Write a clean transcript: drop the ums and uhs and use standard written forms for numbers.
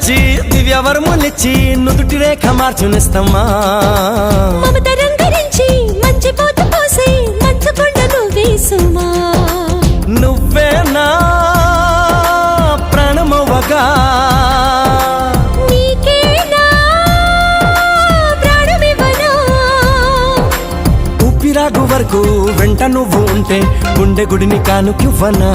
వచ్చి దివ్యవరములిచ్చి నుదుటి రేఖ మార్చునిస్తమ్మా మమత రంగరించి మంచి పోత పోసి మంచు కొండ నువ్వేసుమా నువ్వే నా ప్రాణమవ్వగా నీకేనా ప్రాణమివ్వనా ఊపిరాగు వరకు వెంట నువ్వు ఉంటే గుండె గుడిని కానుకివ్వనా